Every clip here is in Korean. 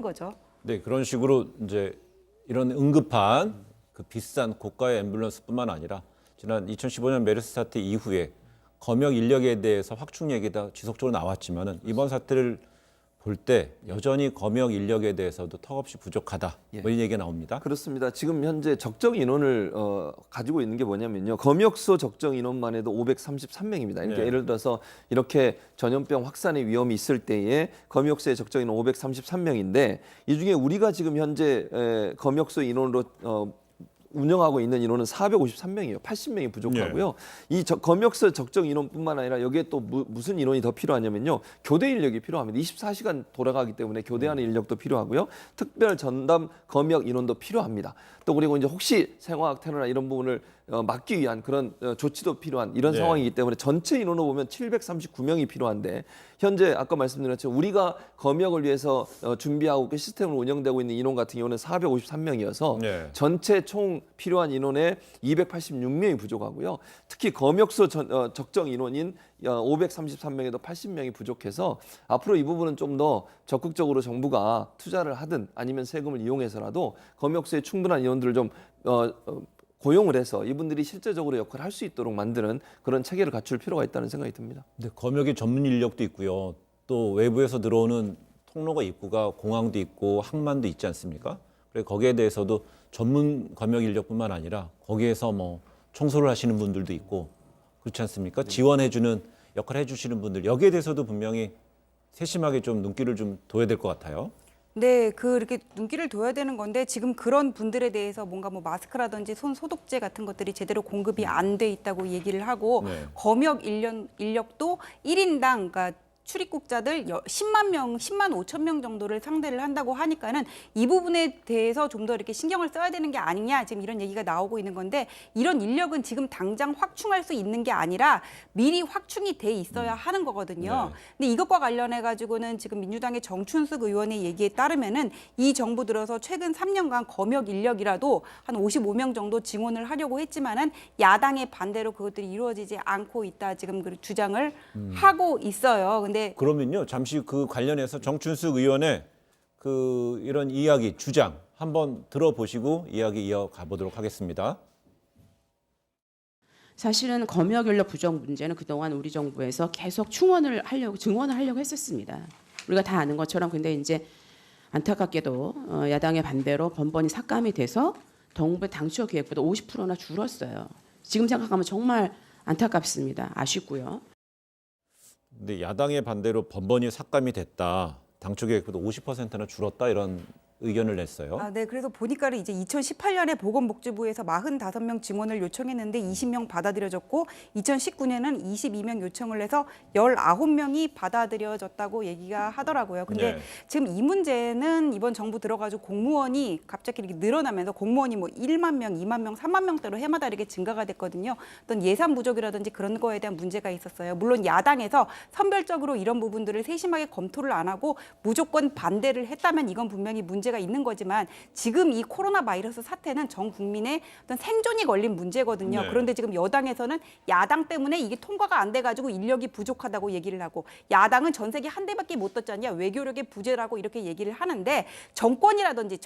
거죠. 네, 그런 식으로 이제 이런 응급한 그 비싼 고가의 앰뷸런스뿐만 아니라 지난 2015년 메르스 사태 이후에 검역 인력에 대해서 확충 얘기가 지속적으로 나왔지만은 이번 사태를 볼 때 여전히 검역 인력에 대해서도 턱없이 부족하다. 뭐 이 얘기가 나옵니다. 그렇습니다. 지금 현재 적정 인원을 가지고 있는 게 뭐냐면요. 검역소 적정 인원만 해도 533명입니다. 그러니까 네. 예를 들어서 이렇게 전염병 확산의 위험이 있을 때에 검역소의 적정 인원 533명인데 이 중에 우리가 지금 현재 검역소 인원으로 운영하고 있는 인원은 453명이에요. 80명이 부족하고요. 이 검역소 적정 인원뿐만 아니라 여기에 또 무슨 인원이 더 필요하냐면요. 교대 인력이 필요합니다. 24시간 돌아가기 때문에 교대하는 인력도 필요하고요. 특별 전담 검역 인원도 필요합니다. 또 그리고 이제 혹시 생화학 테러나 이런 부분을 막기 위한 그런 조치도 필요한 이런 상황이기 때문에 전체 인원으로 보면 739명이 필요한데 현재 아까 말씀드린 것처럼 우리가 검역을 위해서 준비하고 그 시스템을 운영되고 있는 인원 같은 경우는 453명이어서 전체 총 필요한 인원의 286명이 부족하고요. 특히 검역소 적정 인원인 533명에도 80명이 부족해서 앞으로 이 부분은 좀 더 적극적으로 정부가 투자를 하든 아니면 세금을 이용해서라도 검역소에 충분한 인원들을 좀 고용을 해서 이분들이 실제적으로 역할을 할 수 있도록 만드는 그런 체계를 갖출 필요가 있다는 생각이 듭니다. 근데 검역의 전문 인력도 있고요. 또 외부에서 들어오는 통로가 입구가 공항도 있고 항만도 있지 않습니까? 그래서 거기에 대해서도 전문 검역 인력뿐만 아니라 거기에서 뭐 청소를 하시는 분들도 있고 그렇지 않습니까? 지원해주는 역할을 해주시는 분들 여기에 대해서도 분명히 세심하게 좀 눈길을 좀 둬야 될 것 같아요. 네, 그렇게 눈길을 둬야 되는 건데 지금 그런 분들에 대해서 뭔가 뭐 마스크라든지 손 소독제 같은 것들이 제대로 공급이 안 돼 있다고 얘기를 하고 검역 인력도 1인당 그러니까 출입국자들 10만 명, 10만 5천 명 정도를 상대를 한다고 하니까는 이 부분에 대해서 좀 더 이렇게 신경을 써야 되는 게 아니냐 지금 이런 얘기가 나오고 있는 건데 이런 인력은 지금 당장 확충할 수 있는 게 아니라 미리 확충이 돼 있어야 하는 거거든요. 근데 이것과 관련해 가지고는 지금 민주당의 정춘숙 의원의 얘기에 따르면은 이 정부 들어서 최근 3년간 검역 인력이라도 한 55명 정도 증원을 하려고 했지만은 야당의 반대로 그것들이 이루어지지 않고 있다 지금 그 주장을 하고 있어요. 근데 그러면요 잠시 그 관련해서 정춘숙 의원의 그 이런 이야기 주장 한번 들어보시고 이야기 이어가 보도록 하겠습니다. 사실은 검역 인력 부족 문제는 그동안 우리 정부에서 계속 증원을 하려고 했었습니다. 우리가 다 아는 것처럼 근데 이제 안타깝게도 야당의 반대로 번번이 삭감이 돼서 정부의 당초 계획보다 50%나 줄었어요. 지금 생각하면 정말 안타깝습니다. 아쉽고요. 근데 야당의 반대로 번번이 삭감이 됐다. 당초 계획보다 50%나 줄었다 이런 의견을 냈어요. 네. 그래서 보니까는 이제 2018년에 보건복지부에서 45명 증원을 요청했는데 20명 받아들여졌고 2019년에는 22명 요청을 해서 19명이 받아들여졌다고 얘기가 하더라고요. 근데 지금 이 문제는 이번 정부 들어가지고 공무원이 갑자기 이렇게 늘어나면서 공무원이 뭐 1만 명, 2만 명, 3만 명대로 해마다 이렇게 증가가 됐거든요. 어떤 예산 부족이라든지 그런 거에 대한 문제가 있었어요. 물론 야당에서 선별적으로 이런 부분들을 세심하게 검토를 안 하고 무조건 반대를 했다면 이건 분명히 문제가 있는 거지만 지금 이 코로나 바이러스 사태는 전 국민의 어떤 생존이 걸린 문제거든요. 그런데 지금 여당에서는 야당 때문에 이게 통과가 안 돼가지고 인력이 부족하다고 얘기를 하고 야당은 전세계 한 대밖에 못 떴잖냐 외교력의 부재라고 이렇게 얘기를 하는데 정권이라든지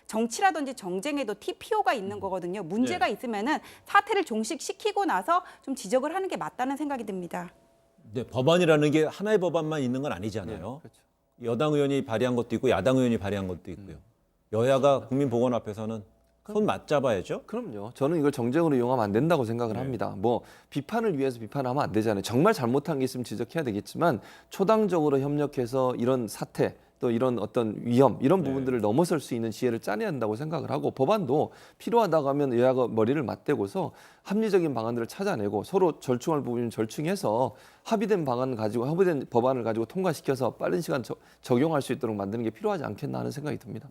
정치라든지 정쟁에도 TPO가 있는 거거든요. 문제가 있으면은 사태를 종식시키고 나서 좀 지적을 하는 게 맞다는 생각이 듭니다. 네, 법안이라는 게 하나의 법안만 있는 건 아니잖아요. 그렇죠. 여당 의원이 발의한 것도 있고 야당 의원이 발의한 것도 있고요. 여야가 국민보건 앞에서는 손 맞잡아야죠. 그럼요. 저는 이걸 정쟁으로 이용하면 안 된다고 생각을 합니다. 뭐 비판을 위해서 비판하면 안 되잖아요. 정말 잘못한 게 있으면 지적해야 되겠지만 초당적으로 협력해서 이런 사태 또 이런 어떤 위험 이런 부분들을 넘어설 수 있는 지혜를 짜내야 한다고 생각을 하고 법안도 필요하다고 하면 여야가 머리를 맞대고서 합리적인 방안들을 찾아내고 서로 절충할 부분은 절충해서 합의된 법안을 가지고 통과시켜서 빠른 시간 적용할 수 있도록 만드는 게 필요하지 않겠나 하는 생각이 듭니다.